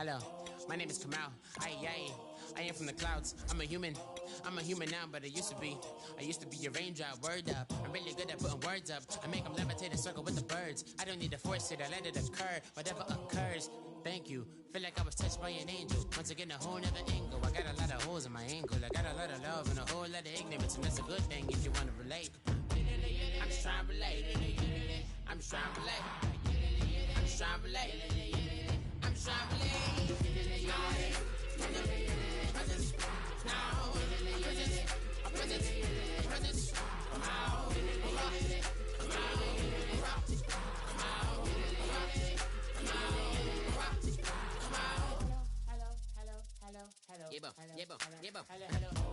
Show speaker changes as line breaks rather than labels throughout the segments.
Hello, my name is Kamal. I am from the clouds. I'm a human now, but I used to be a raindrop. Word up, I'm really good at putting words up. I make them levitate and circle with the birds. I don't need to force it, I let it occur. Whatever occurs, thank you. Feel like I was touched by an angel. Once again, a whole nother angle. I got a lot of holes in my ankle. I got a lot of love and a whole lot of ignorance, and that's a good thing if you want to relate. I'm just trying to relate. I'm just trying to relate. I'm just trying to relate. I'm just trying to relate.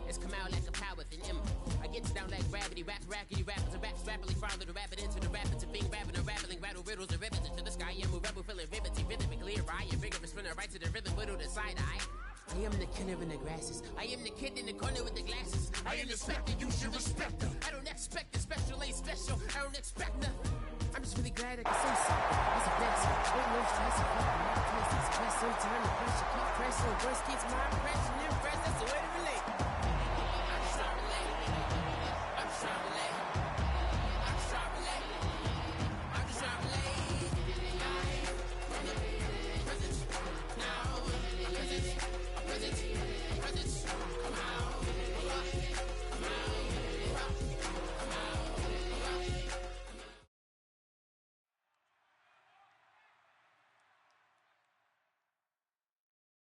It's come out like a power with an M. I get down like gravity, rackety rappers and raps rapidly follow the rapid into the rapids of being rapping and rattling, rattle riddles and rivets into the sky. I'm a rebel, feeling riveting, clear eye, and vigorous, spinner right to the rhythm, whittle the side eye. I am the killer in the grasses. I am the kid in the corner with the glasses. I am the spectre, you should respect them. I don't expect the special, ain't special. I don't expect nothing. I'm just really glad I can say something. It's a blessing. Ain't no stress, I'm fucking my presence. Press sometime, the pressure keep pressing. Worst keeps my impression. Impress, that's the way to relate. I'm just trying to relate. I'm just trying to relate. I'm just trying to relate. I'm just trying to relate.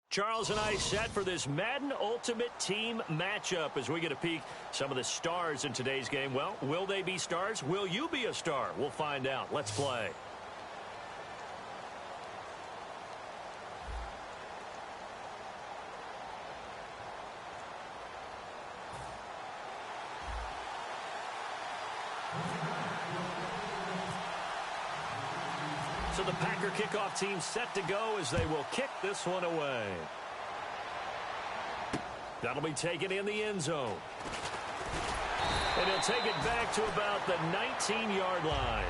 Charles and I set for this Madden Ultimate Team matchup as we get a peek some of the stars in today's game. Well, will they be stars? Will you be a star? We'll find out. Let's play. So the Packer kickoff team set to go as they will kick this one away. That'll be taken in the end zone. And he'll take it back to about the 19-yard line.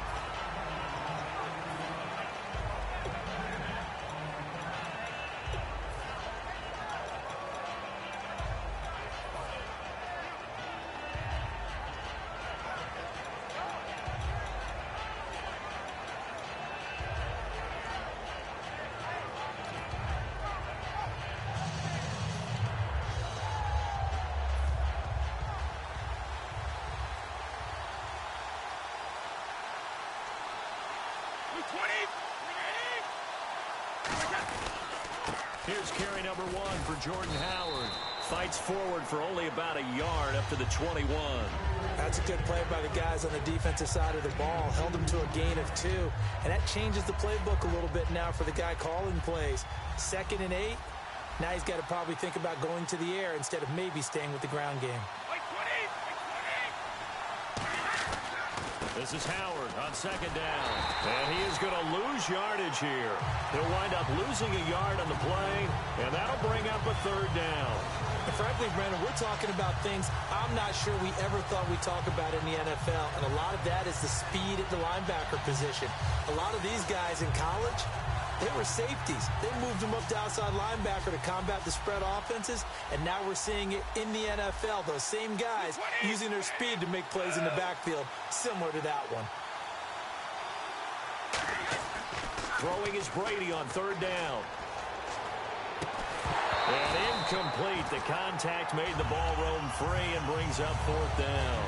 Here's carry number 1 for Jordan Howard. Fights forward for only about a yard up to the 21.
That's a good play by the guys on the defensive side of the ball. Held them to a gain of 2. And that changes the playbook a little bit now for the guy calling plays. 2nd and 8. Now he's got to probably think about going to the air instead of maybe staying with the ground game.
This is Howard on 2nd down. And he is going to lose yardage here. He'll wind up losing a yard on the play, and that'll bring up a 3rd down.
And frankly, Brandon, we're talking about things I'm not sure we ever thought we'd talk about in the NFL. And a lot of that is the speed at the linebacker position. A lot of these guys in college, they were safeties. They moved them up to outside linebacker to combat the spread offenses, and now we're seeing it in the NFL. Those same guys using their speed to make plays in the backfield, similar to that one.
Throwing is Brady on 3rd down. And incomplete. The contact made the ball roam free and brings up 4th down.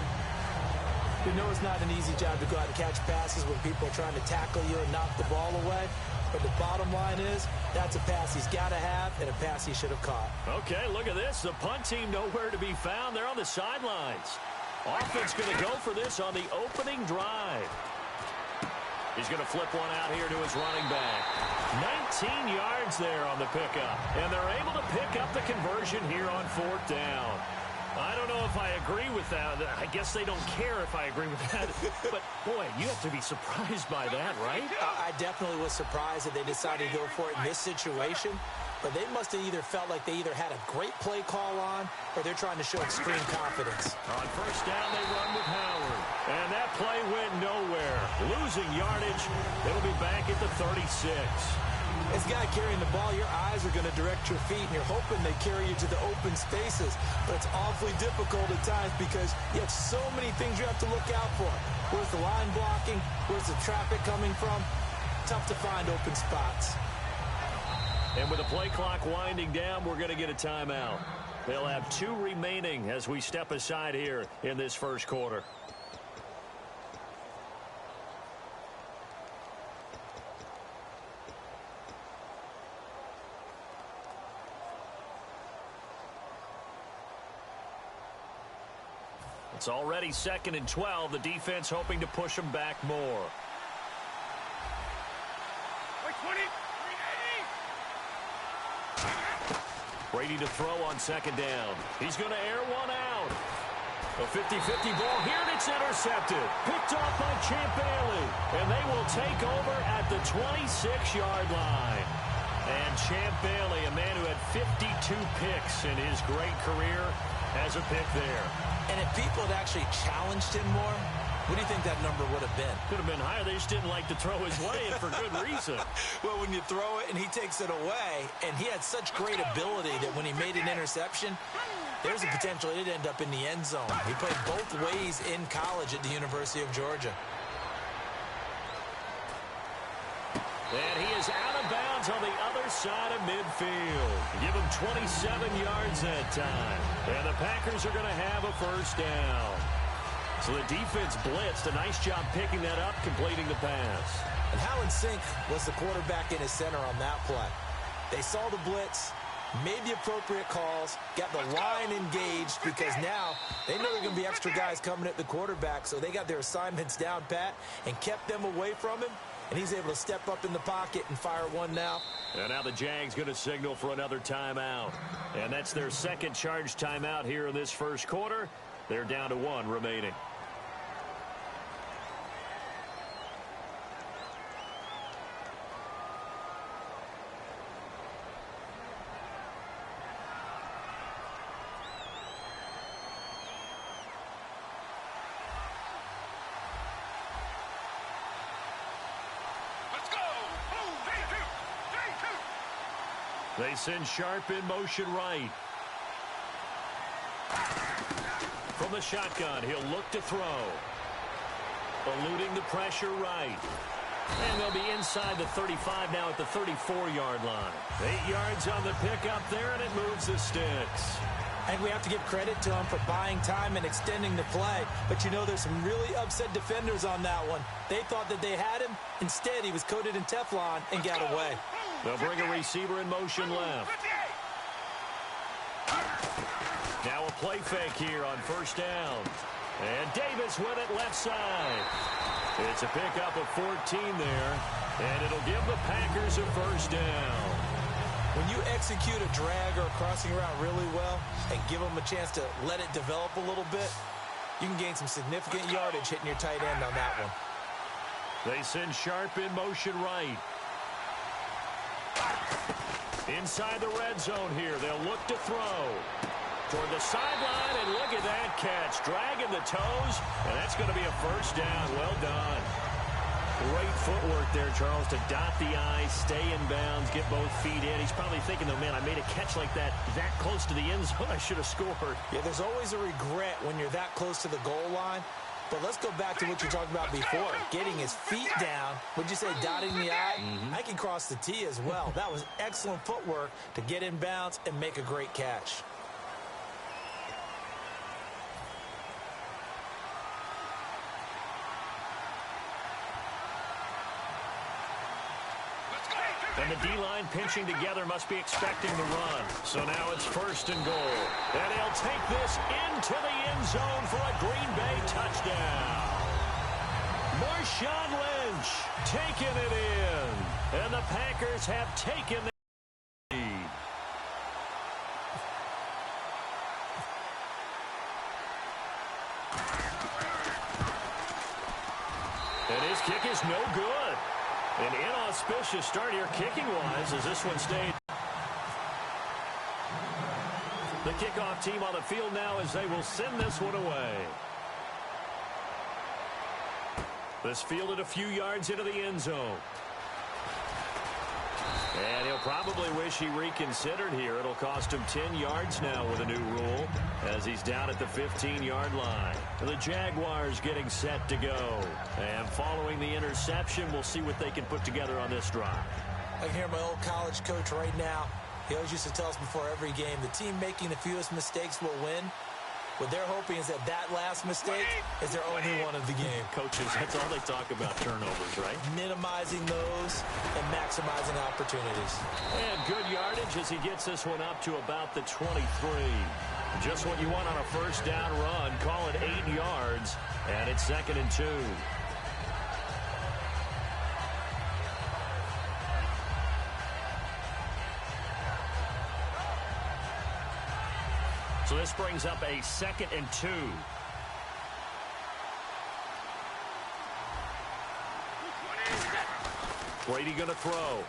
You know it's not an easy job to go out and catch passes when people are trying to tackle you and knock the ball away. But the bottom line is, that's a pass he's got to have and a pass he should have caught.
Okay, look at this. The punt team nowhere to be found. They're on the sidelines. Offense going to go for this on the opening drive. He's going to flip one out here to his running back. 19 yards there on the pickup. And they're able to pick up the conversion here on 4th down. I don't know if I agree with that. I guess they don't care if I agree with that. But, boy, you have to be surprised by that, right?
I definitely was surprised that they decided to go for it in this situation. But they must have either felt like they either had a great play call on or they're trying to show extreme confidence.
On 1st down, they run with Howard. And that play went nowhere. Losing yardage. It'll be back at the 36.
As guy carrying the ball, your eyes are going to direct your feet, and you're hoping they carry you to the open spaces. But it's awfully difficult at times because you have so many things you have to look out for. Where's the line blocking? Where's the traffic coming from? Tough to find open spots.
And with the play clock winding down, we're going to get a timeout. They'll have 2 remaining as we step aside here in this first quarter. It's already 2nd and 12. The defense hoping to push them back more. Brady to throw on 2nd down. He's going to air one out. A 50-50 ball here, and it's intercepted. Picked off by Champ Bailey. And they will take over at the 26-yard line. And Champ Bailey, a man who had 52 picks in his great career, has a pick there.
And if people had actually challenged him more, what do you think that number would have been?
Could have been higher. They just didn't like to throw his way, and for good reason.
Well, when you throw it and he takes it away, and he had such great ability that when he made an interception, there's a potential it'd end up in the end zone. He played both ways in college at the University of Georgia.
And he is out of bounds on the other side of midfield. Give him 27 yards that time. And the Packers are going to have a first down. So the defense blitzed. A nice job picking that up, completing the pass.
And how in sync was the quarterback in his center on that play? They saw the blitz, made the appropriate calls, got the line engaged because now they know there are going to be extra guys coming at the quarterback, so they got their assignments down pat and kept them away from him. And he's able to step up in the pocket and fire one now.
And now the Jags going to signal for another timeout. And that's their second charge timeout here in this first quarter. They're down to 1 remaining. They send Sharp in motion right. From the shotgun, he'll look to throw. Eluding the pressure right. And they'll be inside the 35 now at the 34-yard line. 8 yards on the pickup there, and it moves the sticks.
And we have to give credit to him for buying time and extending the play. But, you know, there's some really upset defenders on that one. They thought that they had him. Instead, he was coated in Teflon and got away.
They'll bring a receiver in motion left. Now a play fake here on first down. And Davis with it left side. It's a pickup of 14 there. And it'll give the Packers a first down.
When you execute a drag or a crossing route really well and give them a chance to let it develop a little bit, you can gain some significant yardage hitting your tight end on that one.
They send Sharp in motion right. Inside the red zone here. They'll look to throw. Toward the sideline, and look at that catch. Dragging the toes, and that's going to be a first down. Well done. Great footwork there, Charles, to dot the I, stay in bounds, get both feet in. He's probably thinking, though, man, I made a catch like that close to the end zone. I should have scored.
Yeah, there's always a regret when you're that close to the goal line. But let's go back to what you talked about before. Getting his feet down. Would you say dotting the I? I can cross the T as well. That was excellent footwork to get in bounds and make a great catch.
And the D-line pinching together must be expecting the run. So now it's first and goal. And they'll take this into the end zone for a Green Bay touchdown. Marshawn Lynch taking it in. And the Packers have taken the lead. And his kick is no good. An inauspicious start here kicking-wise as this one stayed. The kickoff team on the field now as they will send this one away. This fielded a few yards into the end zone. And he'll probably wish he reconsidered here. It'll cost him 10 yards now with a new rule as he's down at the 15-yard line. The Jaguars getting set to go. And following the interception, we'll see what they can put together on this drive.
I can hear my old college coach right now. He always used to tell us before every game, the team making the fewest mistakes will win. What they're hoping is that last mistake is their only one of the game.
Coaches, that's all they talk about, turnovers, right?
Minimizing those and maximizing opportunities.
And good yardage as he gets this one up to about the 23. Just what you want on a first down run. Call it 8 yards, and it's 2nd and 2. So this brings up a 2nd and 2. Brady going to throw.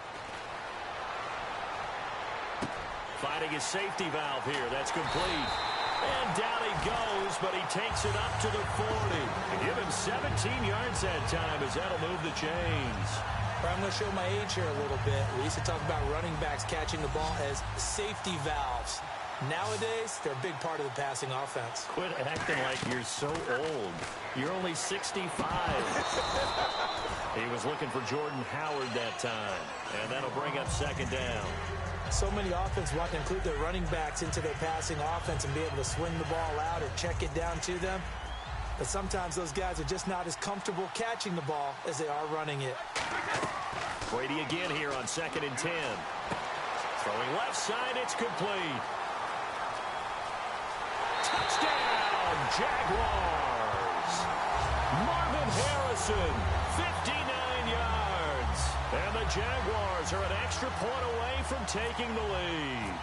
Finding his safety valve here. That's complete. And down he goes, but he takes it up to the 40. And give him 17 yards that time as that'll move the chains.
I'm going to show my age here a little bit. We used to talk about running backs catching the ball as safety valves. Nowadays, they're a big part of the passing offense.
Quit acting like you're so old. You're only 65. He was looking for Jordan Howard that time. And that'll bring up 2nd down.
So many offenses want to include their running backs into their passing offense and be able to swing the ball out or check it down to them. But sometimes those guys are just not as comfortable catching the ball as they are running it.
Brady again here on 2nd and 10. Throwing left side, it's complete. Touchdown, Jaguars! Marvin Harrison, 59 yards. And the Jaguars are an extra point away from taking the lead.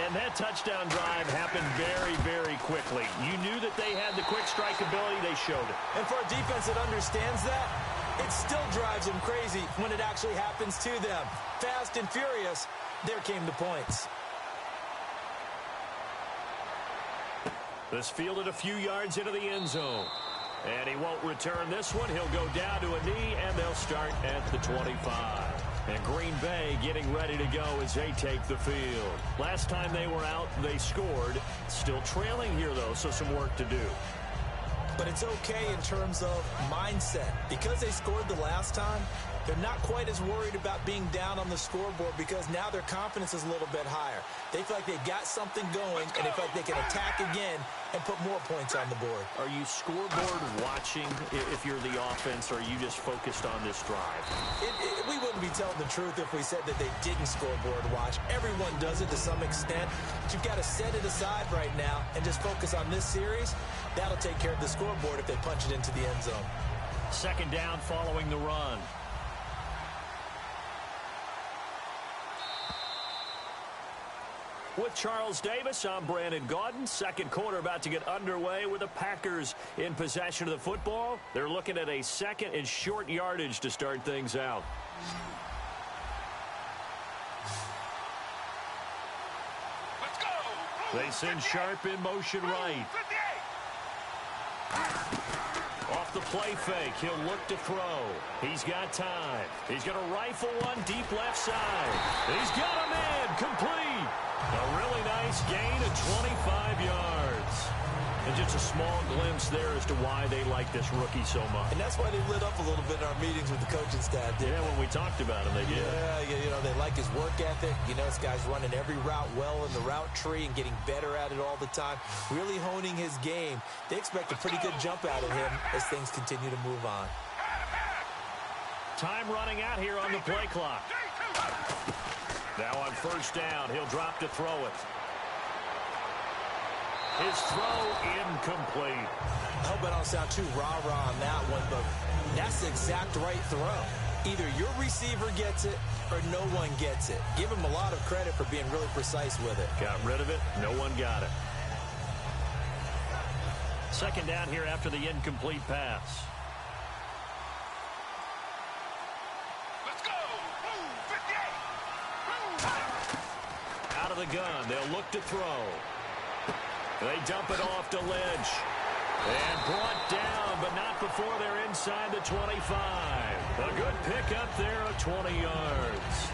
And that touchdown drive happened very, very quickly. You knew that they had the quick strike ability. They showed it.
And for a defense that understands that, it still drives them crazy when it actually happens to them. Fast and furious, there came the points.
This fielded a few yards into the end zone. And he won't return this one. He'll go down to a knee, and they'll start at the 25. And Green Bay getting ready to go as they take the field. Last time they were out, they scored. Still trailing here, though, so some work to do.
But it's okay in terms of mindset. Because they scored the last time, they're not quite as worried about being down on the scoreboard because now their confidence is a little bit higher. They feel like they've got something going, and they feel like they can attack again and put more points on the board.
Are you scoreboard watching if you're the offense, or are you just focused on this drive?
We wouldn't be telling the truth if we said that they didn't scoreboard watch. Everyone does it to some extent. But you've got to set it aside right now and just focus on this series. That'll take care of the scoreboard if they punch it into the end zone.
2nd down following the run. With Charles Davis, I'm Brandon Gaudin. Second quarter about to get underway with the Packers in possession of the football. They're looking at a 2nd and short yardage to start things out.
Let's go!
They send Sharp in motion right. Off the play fake, he'll look to throw. He's got time. He's going to rifle one deep left side. He's got a man complete. A really nice gain of 25 yards. And just a small glimpse there as to why they like this rookie so much.
And that's why they lit up a little bit in our meetings with the coaching staff.
Yeah, when we talked about him, they did.
Yeah, you know, they like his work ethic. You know, this guy's running every route well in the route tree and getting better at it all the time. Really honing his game. They expect a pretty good jump out of him as things continue to move on.
Time running out here on the play clock. Now on first down, he'll drop to throw it. His throw incomplete.
I hope I don't sound too rah-rah on that one, but that's the exact right throw. Either your receiver gets it or no one gets it. Give him a lot of credit for being really precise with it.
Got rid of it. No one got it. 2nd down here after the incomplete pass. Out of the gun, they'll look to throw. They dump it off to Lynch. And brought down, but not before they're inside the 25. A good pickup there of 20 yards.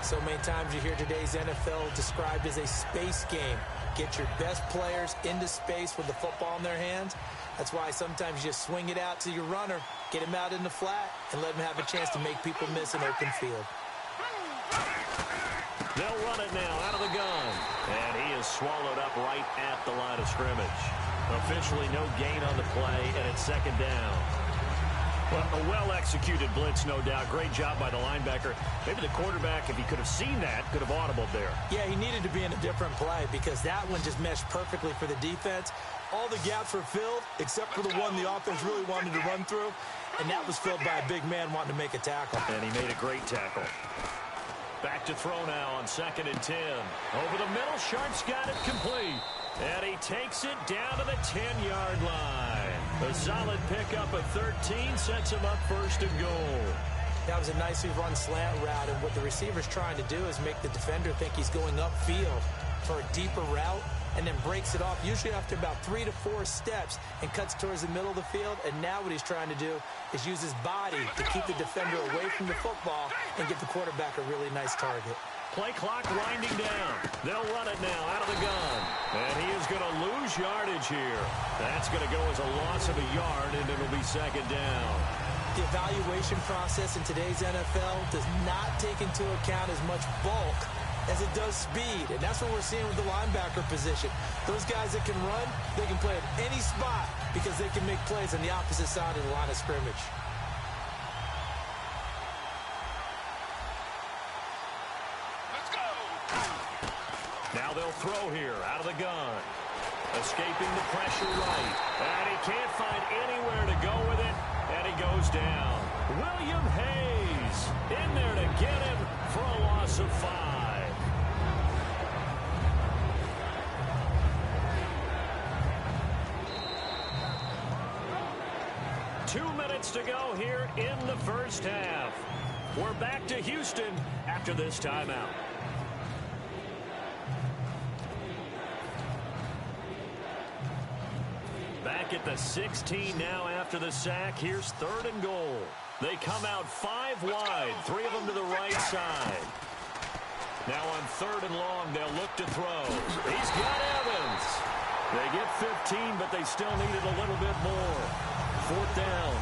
So many times you hear today's NFL described as a space game. Get your best players into space with the football in their hands. That's why sometimes you just swing it out to your runner, get him out in the flat, and let him have a chance to make people miss an open field.
They'll run it now out of the gun. And he is swallowed up right at the line of scrimmage. Officially no gain on the play, and it's second down. Well, a well-executed blitz, no doubt. Great job by the linebacker. Maybe the quarterback, if he could have seen that, could have audibled there.
Yeah, he needed to be in a different play because that one just meshed perfectly for the defense. All the gaps were filled except for the one the offense really wanted to run through, and that was filled by a big man wanting to make a tackle.
And he made a great tackle. Back to throw now on 2nd and 10. Over the middle, Sharp's got it complete. And he takes it down to the 10-yard line. A solid pickup of 13 sets him up 1st and goal.
That was a nicely run slant route, and what the receiver's trying to do is make the defender think he's going upfield for a deeper route, and then breaks it off, usually after about 3 to 4 steps, and cuts towards the middle of the field. And now what he's trying to do is use his body to keep the defender away from the football and give the quarterback a really nice target.
Play clock winding down. They'll run it now out of the gun. And he is going to lose yardage here. That's going to go as a loss of a yard, and it'll be 2nd down.
The evaluation process in today's NFL does not take into account as much bulk as it does speed, and that's what we're seeing with the linebacker position. Those guys that can run, they can play at any spot because they can make plays on the opposite side of the line of scrimmage.
Let's go.
Now they'll throw here out of the gun. Escaping the pressure right. And he can't find anywhere to go with it, and he goes down. William Hayes in there to get him for a loss of 5. 2 minutes to go here in the first half. We're back to Houston after this timeout. Back at the 16 now after the sack. Here's 3rd and goal. They come out 5 wide, 3 of them to the right side. Now on 3rd and long, they'll look to throw. He's got Evans. They get 15, but they still needed a little bit more. 4th down.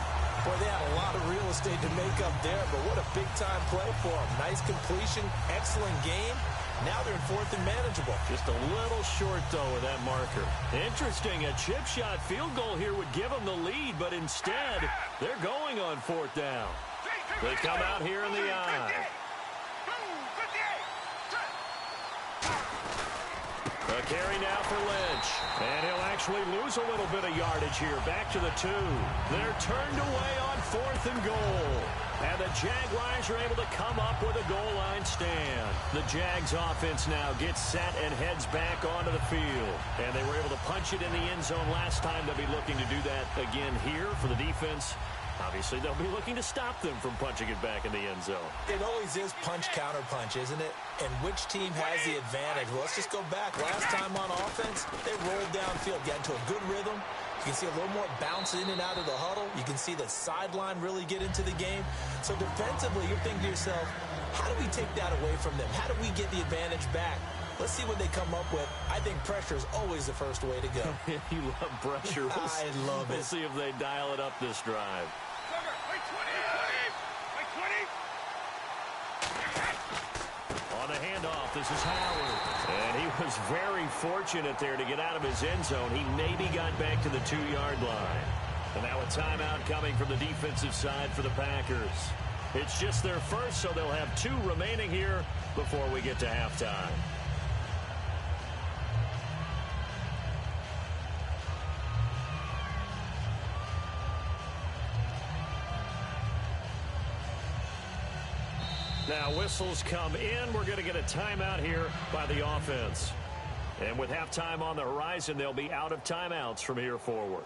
Boy, they had a lot of real estate to make up there, but what a big-time play for them. Nice completion, excellent game. Now they're in 4th and manageable.
Just a little short, though, of that marker. Interesting, a chip shot field goal here would give them the lead, but instead, they're going on 4th down. They come out here in the eye. A carry now for Lynch. And he'll actually lose a little bit of yardage here. Back to the 2. They're turned away on 4th and goal. And the Jaguars are able to come up with a goal line stand. The Jags offense now gets set and heads back onto the field. And they were able to punch it in the end zone last time. They'll be looking to do that again here for the defense. Obviously, they'll be looking to stop them from punching it back in the end zone.
It always is punch-counter-punch, isn't it? And which team has the advantage? Well, let's just go back. Last time on offense, they rolled downfield, got into a good rhythm. You can see a little more bounce in and out of the huddle. You can see the sideline really get into the game. So defensively, you're thinking to yourself, how do we take that away from them? How do we get the advantage back? Let's see what they come up with. I think pressure is always the first way to go.
You love pressure.
I love it.
We'll see if they dial it up this drive. On the handoff, this is Howard. And he was very fortunate there to get out of his end zone. He maybe got back to the 2-yard line. And now a timeout coming from the defensive side for the Packers. It's just their first, so they'll have 2 remaining here before we get to halftime. Now whistles come in. We're going to get a timeout here by the offense. And with halftime on the horizon, they'll be out of timeouts from here forward.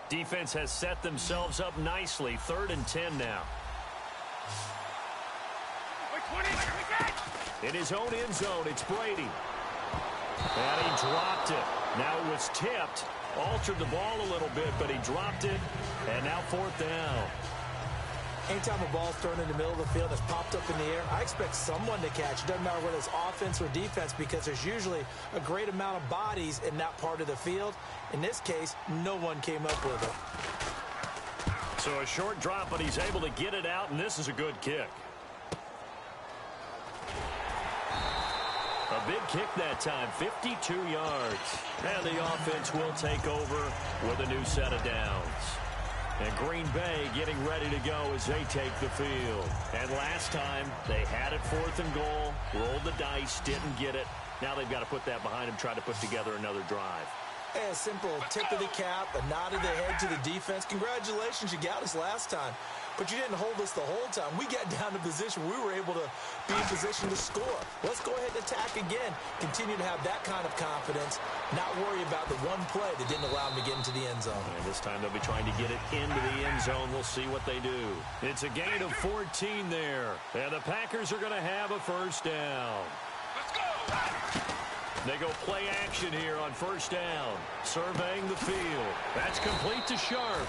Defense has set themselves up nicely. 3rd and 10 now. In his own end zone, it's Brady. And he dropped it. Now it was tipped. Altered the ball a little bit, but he dropped it. And now 4th down.
Anytime a ball's thrown in the middle of the field that's popped up in the air, I expect someone to catch. It doesn't matter whether it's offense or defense because there's usually a great amount of bodies in that part of the field. In this case, no one came up with it.
So a short drop, but he's able to get it out, and this is a good kick. A big kick that time, 52 yards. And the offense will take over with a new set of downs. And Green Bay getting ready to go as they take the field. And last time, they had it 4th and goal, rolled the dice, didn't get it. Now they've got to put that behind them, try to put together another drive.
A simple tip of the cap, a nod of the head to the defense. Congratulations, you got us last time. But you didn't hold us the whole time. We got down to position. We were able to be in position to score. Let's go ahead and attack again. Continue to have that kind of confidence. Not worry about the one play that didn't allow them to get into the end zone.
And this time they'll be trying to get it into the end zone. We'll see what they do. It's a gain of 14 there. And the Packers are going to have a first down.
Let's go!
They go play action here on first down. Surveying the field. That's complete to Sharp.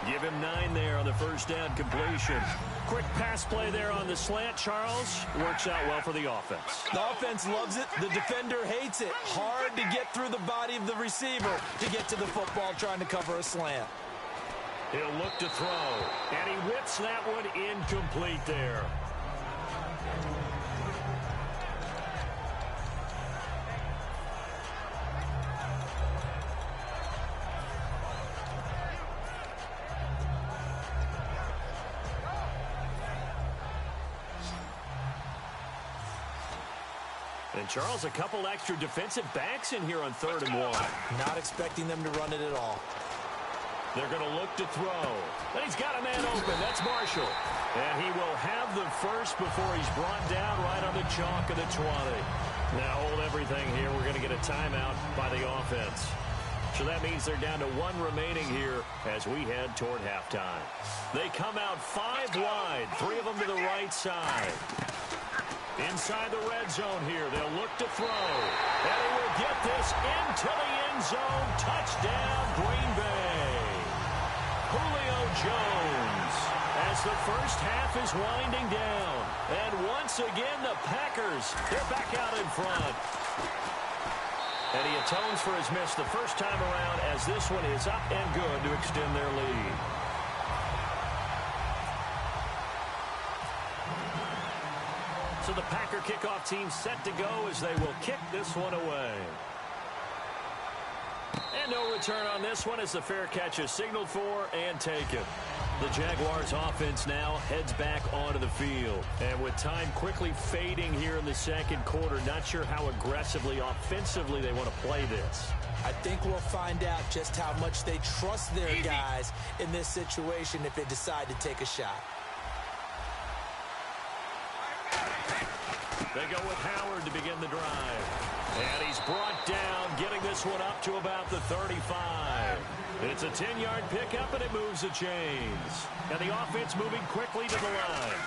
Give him 9 there on the first down completion. Quick pass play there on the slant, Charles. Works out well for the offense.
The offense loves it. The defender hates it. Hard to get through the body of the receiver to get to the football trying to cover a slant.
He'll look to throw. And he whips that one incomplete there. And, Charles, a couple extra defensive backs in here on 3rd and 1.
Not expecting them to run it at all.
They're going to look to throw. And he's got a man open. That's Marshall. And he will have the first before he's brought down right on the chalk of the 20. Now hold everything here. We're going to get a timeout by the offense. So that means they're down to 1 remaining here as we head toward halftime. They come out 5 wide, 3 of them to the right side. Inside the red zone here, they'll look to throw. And he will get this into the end zone. Touchdown, Green Bay. Julio Jones as the first half is winding down. And once again, the Packers, they're back out in front. And he atones for his miss the first time around as this one is up and good to extend their lead. So the Packer kickoff team set to go as they will kick this one away. And no return on this one as the fair catch is signaled for and taken. The Jaguars offense now heads back onto the field. And with time quickly fading here in the second quarter, not sure how aggressively, offensively they want to play this.
I think we'll find out just how much they trust their guys in this situation if they decide to take a shot.
They go with Howard to begin the drive. And he's brought down, getting this one up to about the 35. It's a 10-yard pickup, and it moves the chains. And the offense moving quickly to the line.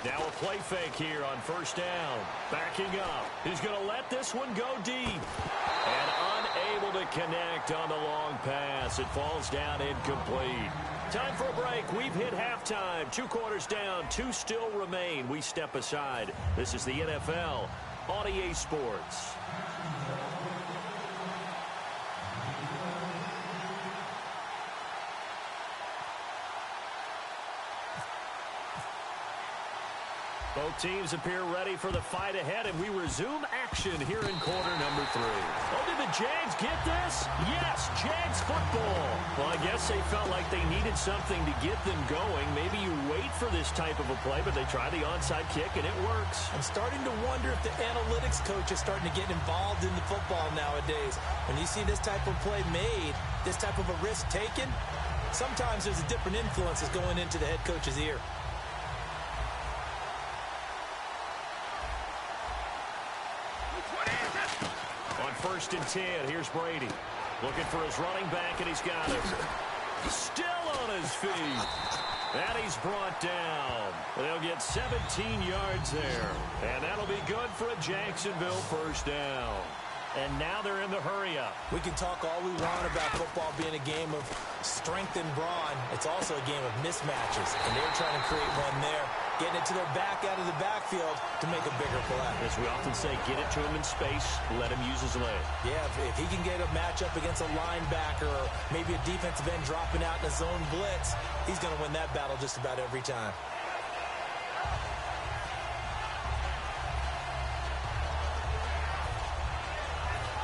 Now a play fake here on first down. Backing up. He's going to let this one go deep. And unable to connect on the long pass. It falls down incomplete. Time for a break. We've hit halftime. 2 quarters down. 2 still remain. We step aside. This is the NFL on EA Sports. Both teams appear ready for the fight ahead, and we resume action here in quarter number 3. Oh, did the Jags get this? Yes, Jags football. Well, I guess they felt like they needed something to get them going. Maybe you wait for this type of a play, but they try the onside kick, and it works.
I'm starting to wonder if the analytics coach is starting to get involved in the football nowadays. When you see this type of play made, this type of a risk taken, sometimes there's a different influence that's going into the head coach's ear.
First and 10, here's Brady. Looking for his running back, and he's got it. Still on his feet. And he's brought down. They'll get 17 yards there. And that'll be good for a Jacksonville first down. And now they're in the hurry-up.
We can talk all we want about football being a game of strength and brawn. It's also a game of mismatches, and they're trying to create one there, getting it to their back out of the backfield to make a bigger play.
As we often say, get it to him in space, let him use his leg.
Yeah, if he can get a matchup against a linebacker or maybe a defensive end dropping out in a zone blitz, he's going to win that battle just about every time.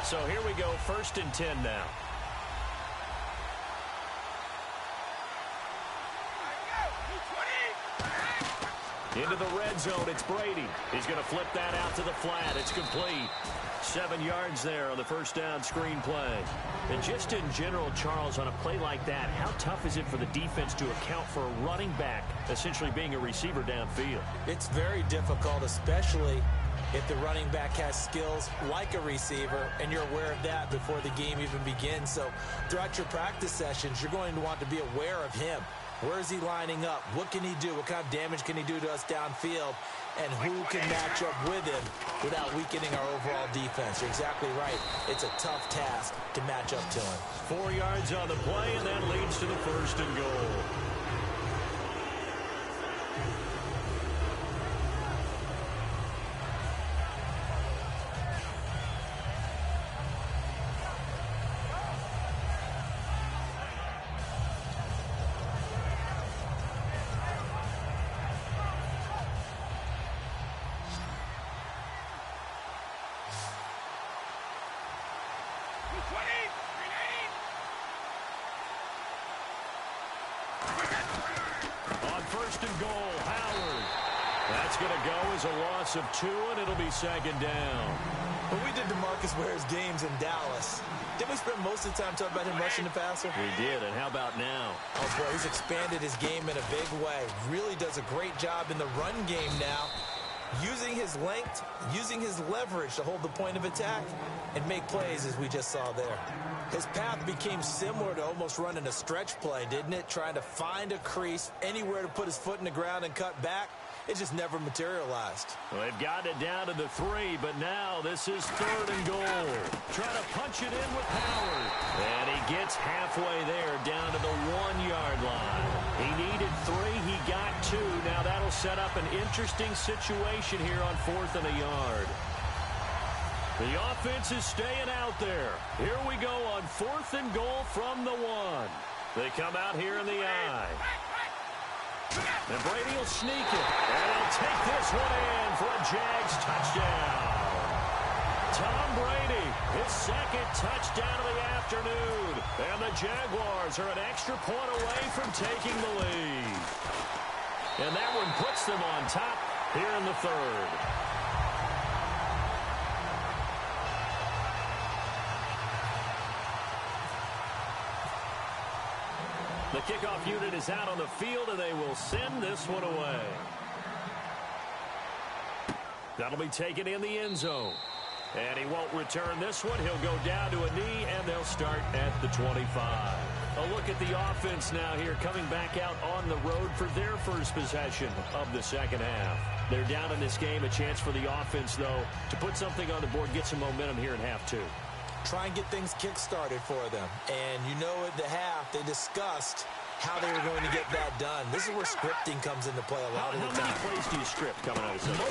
So here we go, 1st and 10 now. Into the red zone, it's Brady. He's going to flip that out to the flat. It's complete. 7 yards there on the first down screen play. And just in general, Charles, on a play like that, how tough is it for the defense to account for a running back essentially being a receiver downfield?
It's very difficult, especially if the running back has skills like a receiver, and you're aware of that before the game even begins. So throughout your practice sessions, you're going to want to be aware of him. Where is he lining up? What can he do? What kind of damage can he do to us downfield? And who can match up with him without weakening our overall defense? You're exactly right. It's a tough task to match up to him.
4 yards on the play, and that leads to the 1st and goal. On 1st and goal, Howard. That's going to go as a loss of 2, and it'll be 2nd down.
When we did DeMarcus Ware's games in Dallas, didn't we spend most of the time talking about him rushing the passer?
We did, and how about now?
Oh, boy, he's expanded his game in a big way. Really does a great job in the run game now, using his length, using his leverage to hold the point of attack and make plays as we just saw there. His path became similar to almost running a stretch play, didn't it? Trying to find a crease, anywhere to put his foot in the ground and cut back. It just never materialized.
Well, they've gotten it down to the 3, but now this is 3rd and goal. Trying to punch it in with Howard. And he gets halfway there, down to the 1-yard line. He needed 3, he got 2. Now that'll set up an interesting situation here on 4th and a yard. The offense is staying out there. Here we go on 4th and goal from the 1. They come out here in the I. And Brady will sneak it. And he'll take this one in for a Jags touchdown. Tom Brady, his 2nd touchdown of the afternoon. And the Jaguars are an extra point away from taking the lead. And that one puts them on top here in the 3rd. The kickoff unit is out on the field, and they will send this one away. That'll be taken in the end zone. And he won't return this one. He'll go down to a knee, and they'll start at the 25. A look at the offense now here, coming back out on the road for their first possession of the 2nd half. They're down in this game. A chance for the offense, though, to put something on the board, get some momentum here in half 2.
Try and get things kick-started for them. And you know at the half, they discussed how they were going to get that done. This is where scripting comes into play a lot of the time.
How many plays do you script coming out of Sunday?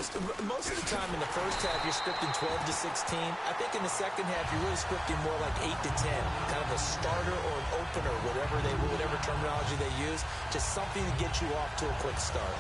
Most of the time in the first half, you're scripting 12 to 16. I think in the second half, you're really scripting more like 8 to 10. Kind of a starter or an opener, whatever terminology they use. Just something to get you off to a quick start.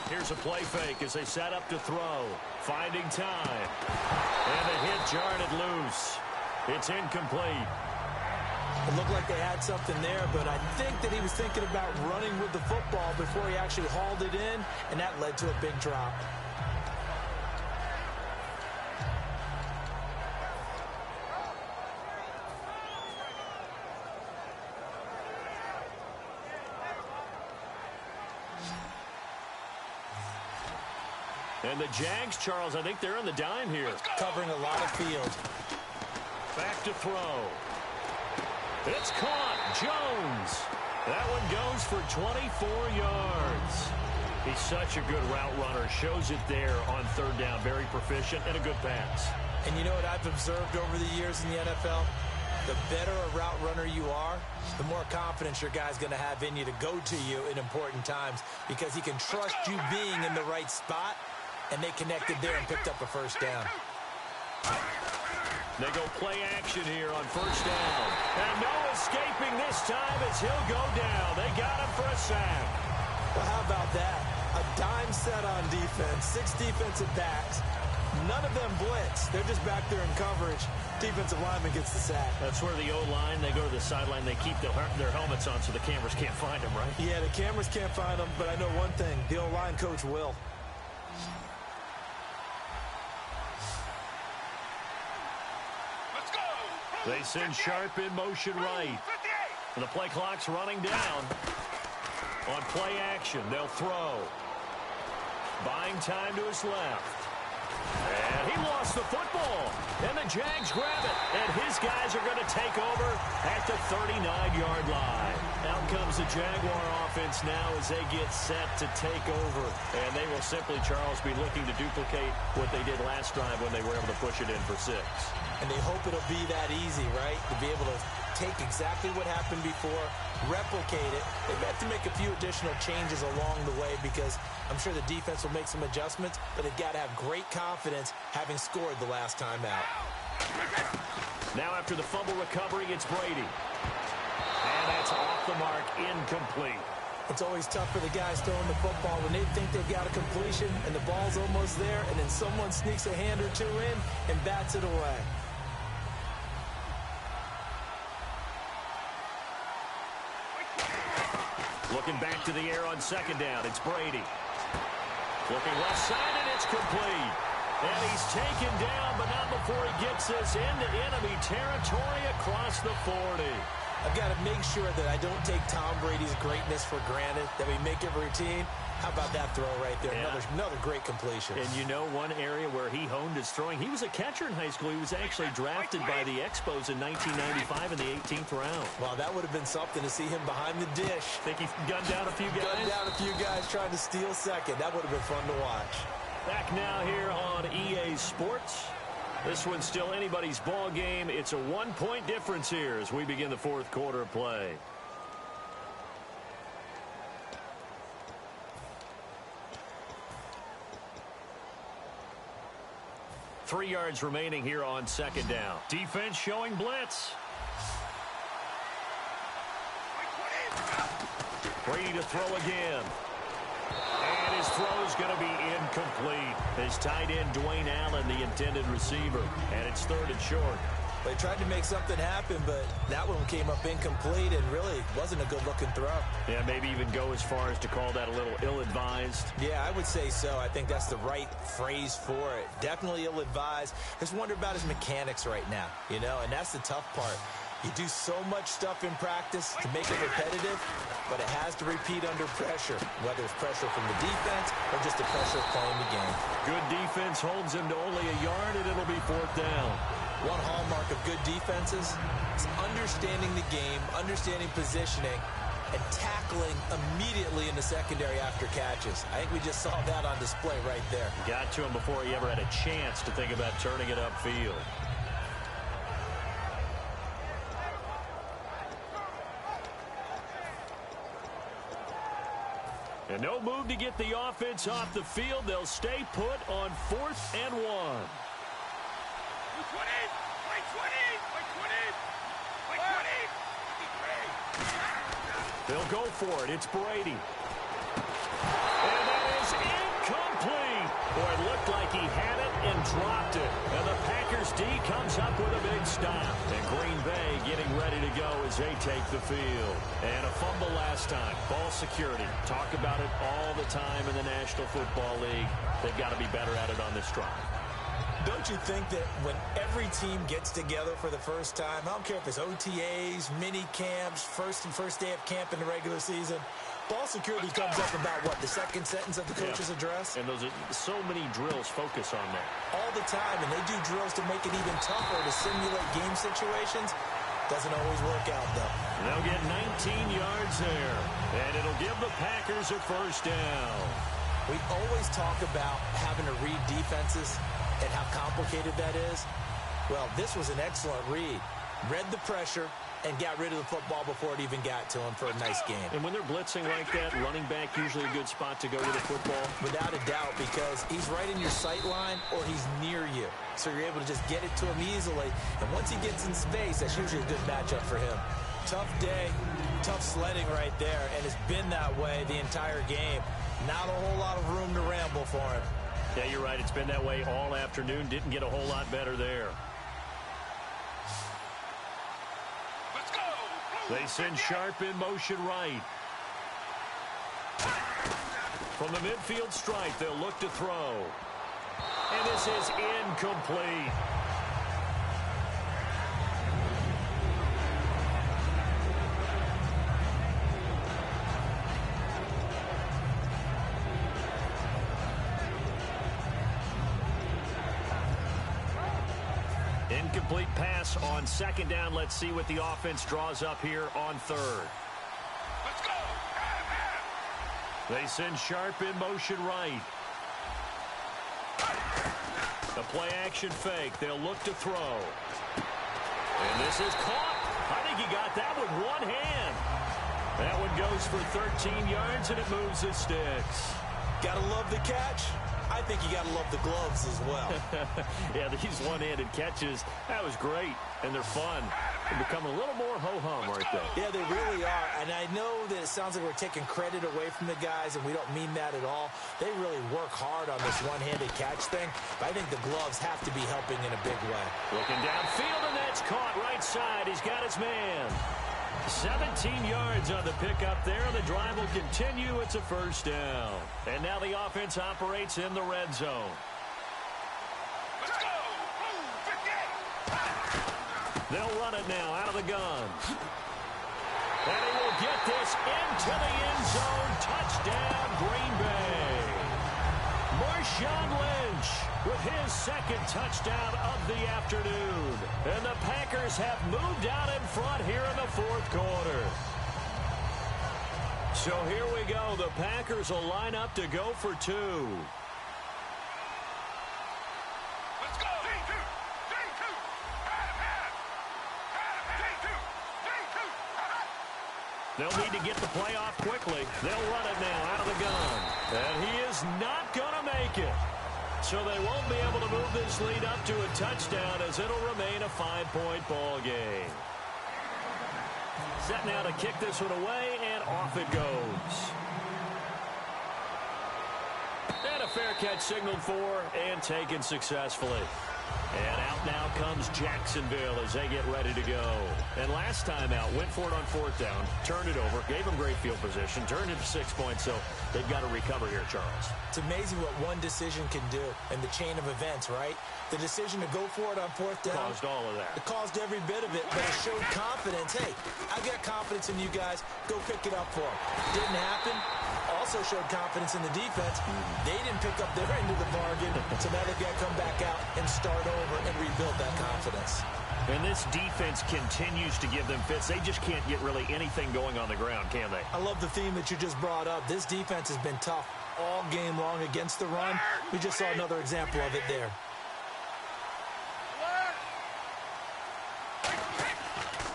Here's a play fake as they set up to throw. Finding time. And the hit jarred it loose. It's incomplete.
It looked like they had something there, but I think that he was thinking about running with the football before he actually hauled it in, and that led to a big drop.
And the Jags, Charles, I think they're on the dime here.
Covering a lot of field.
Back to throw. It's caught. Jones. That one goes for 24 yards. He's such a good route runner. Shows it there on third down. Very proficient and a good pass.
And you know what I've observed over the years in the NFL? The better a route runner you are, the more confidence your guy's going to have in you to go to you in important times because he can trust you being in the right spot, and they connected there and picked up a first down.
They go play action here on first down. And no escaping this time as he'll go down. They got him for a sack.
Well, how about that? A dime set on defense, 6 defensive backs. None of them blitz. They're just back there in coverage. Defensive lineman gets the sack.
That's where the O-line, they go to the sideline, they keep their helmets on so the cameras can't find them, right?
Yeah, the cameras can't find them, but I know one thing. The O-line coach will.
Let's go.
They send Sharp in motion right. And the play clock's running down. On play action, they'll throw. Buying time to his left. And he lost the football. And the Jags grab it. And his guys are going to take over at the 39-yard line. Out comes the Jaguar offense now as they get set to take over. And they will simply, Charles, be looking to duplicate what they did last drive when they were able to push it in for 6.
And they hope it'll be that easy, right? To be able to take exactly what happened before, replicate it. They've had to make a few additional changes along the way because I'm sure the defense will make some adjustments, but they've got to have great confidence having scored the last time out.
Now after the fumble recovery, it's Brady. And that's off the mark, incomplete.
It's always tough for the guys throwing the football when they think they've got a completion and the ball's almost there, and then someone sneaks a hand or two in and bats it away.
Looking back to the air on second down, it's Brady. Looking left side, and it's complete. And he's taken down, but not before he gets this into enemy territory across the 40.
I've got to make sure that I don't take Tom Brady's greatness for granted, that we make it routine. How about that throw right there?
Yeah.
Another great completion.
And you know one area where he honed his throwing? He was a catcher in high school. He was actually drafted by the Expos in 1995 in the 18th round.
Wow, that would have been something to see him behind the dish.
Think he gunned down a few guys?
Gunned down a few guys trying to steal second. That would have been fun to watch.
Back now here on EA Sports. This one's still anybody's ball game. It's a 1-point difference here as we begin the fourth quarter of play. Three yards remaining here on second down. Defense showing blitz. Brady to throw again. And his throw is going to be incomplete. His tight end, Dwayne Allen, the intended receiver. And it's third and short.
They tried to make something happen, but that one came up incomplete and really wasn't a good-looking throw.
Yeah, maybe even go as far as to call that a little ill-advised.
Yeah, I would say so. I think that's the right phrase for it. Definitely ill-advised. Just wonder about his mechanics right now, you know, and that's the tough part. You do so much stuff in practice to make it repetitive, but it has to repeat under pressure, whether it's pressure from the defense or just the pressure of playing the game.
Good defense holds him to only a yard, and it'll be fourth down.
One hallmark of good defenses is understanding the game, understanding positioning, and tackling immediately in the secondary after catches. I think we just saw that on display right there.
Got to him before he ever had a chance to think about turning it upfield. And no move to get the offense off the field. They'll stay put on 4th and 1. They'll go for it. It's Brady. And that is incomplete. Boy, it looked like he had it and dropped it. And the Packers D comes up with a big stop. And Green Bay getting ready to go as they take the field. And a fumble last time. Ball security. Talk about it all the time in the National Football League. They've got to be better at it on this drive.
Don't you think that when every team gets together for the first time, I don't care if it's OTAs, mini camps, first day of camp in the regular season, Ball security comes up about, what, the second sentence of the coach's address?
And those are so many drills focus on that.
All the time, and they do drills to make it even tougher to simulate game situations. Doesn't always work out, though.
They'll get 19 yards there, and it'll give the Packers a first down.
We always talk about having to read defenses and how complicated that is. Well, this was an excellent read. Read the pressure and got rid of the football before it even got to him for a nice game.
And when they're blitzing like that, running back usually a good spot to go with the football?
Without a doubt, because he's right in your sight line or he's near you. So you're able to just get it to him easily. And once he gets in space, that's usually a good matchup for him. Tough day, tough sledding right there, and it's been that way the entire game. Not a whole lot of room to ramble for him.
Yeah, you're right. It's been that way all afternoon. Didn't get a whole lot better there. They send Sharp in motion right. From the midfield stripe, they'll look to throw. And this is incomplete. Incomplete pass on second down. Let's see what the offense draws up here on third.
Let's go.
They send Sharp in motion right. The play action fake. They'll look to throw. And this is caught. I think he got that with one hand. That one goes for 13 yards, and it moves the sticks.
Gotta love the catch. I think you got to love the gloves as well.
Yeah, these one-handed catches, that was great, and they're fun. They're becoming a little more ho-hum right there.
Yeah, they really are, and I know that it sounds like we're taking credit away from the guys, and we don't mean that at all. They really work hard on this one-handed catch thing, but I think the gloves have to be helping in a big way.
Looking downfield, and that's caught right side. He's got his man. 17 yards on the pickup there. The drive will continue. It's a first down. And now the offense operates in the red zone.
Let's go.
They'll run it now out of the gun. And he will get this into the end zone. Touchdown, Green Bay. Marshawn Lynch with his second touchdown of the afternoon. And the Packers have moved out in front here in the fourth quarter. So here we go. The Packers will line up to go for two.
Let's go.
They'll need to get the play off quickly. They'll run it now out of the gun. And he is not going to make it. So they won't be able to move this lead up to a touchdown as it'll remain a 5-point ball game. Set now to kick this one away, and off it goes. And a fair catch signaled for and taken successfully. And out now comes Jacksonville as they get ready to go. And last time out, went for it on fourth down, turned it over, gave them great field position, turned it to 6 points, so they've got to recover here, Charles.
It's amazing what one decision can do in the chain of events, right? The decision to go for it on fourth down.
Caused all of that.
It caused every bit of it, but it showed confidence. Hey, I've got confidence in you guys. Go pick it up for them. Didn't happen. Also showed confidence in the defense. They didn't pick up their end of the bargain, so now they've got to come back out and start over and rebuild that confidence.
And this defense continues to give them fits. They just can't get really anything going on the ground, can they?
I love the theme that you just brought up. This defense has been tough all game long against the run. We just saw another example of it there.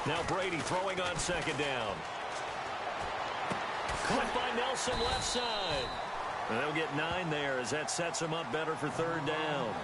Now Brady throwing on second down. Caught by Nelson left side. And they'll get 9 there as that sets them up better for third down.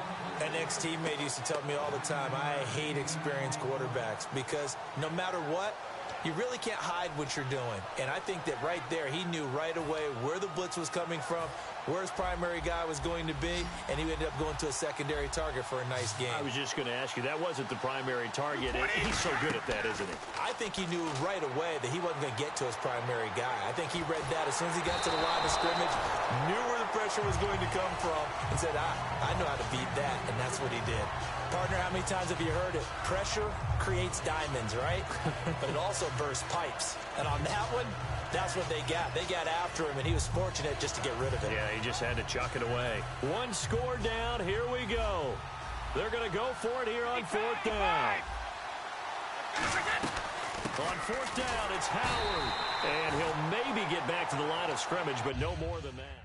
An ex-teammate used to tell me all the time, I hate experienced quarterbacks because no matter what, you really can't hide what you're doing. And I think that right there, he knew right away where the blitz was coming from, where his primary guy was going to be, and he ended up going to a secondary target for a nice game.
I was just going to ask you, that wasn't the primary target. He's so good at that, isn't he?
I think he knew right away that he wasn't going to get to his primary guy. I think he read that as soon as he got to the line of scrimmage, knew where the pressure was going to come from, and said, I know how to beat that, and that's what he did. Partner, how many times have you heard it? Pressure creates diamonds, right? But it also bursts pipes. And on that one, that's what they got. They got after him, and he was fortunate just to get rid of it.
Yeah, he just had to chuck it away. One score down. Here we go. They're going to go for it here on fourth down. On fourth down, it's Howard. And he'll maybe get back to the line of scrimmage, but no more than that.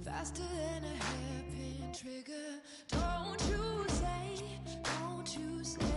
Faster than a hairpin trigger. Don't you say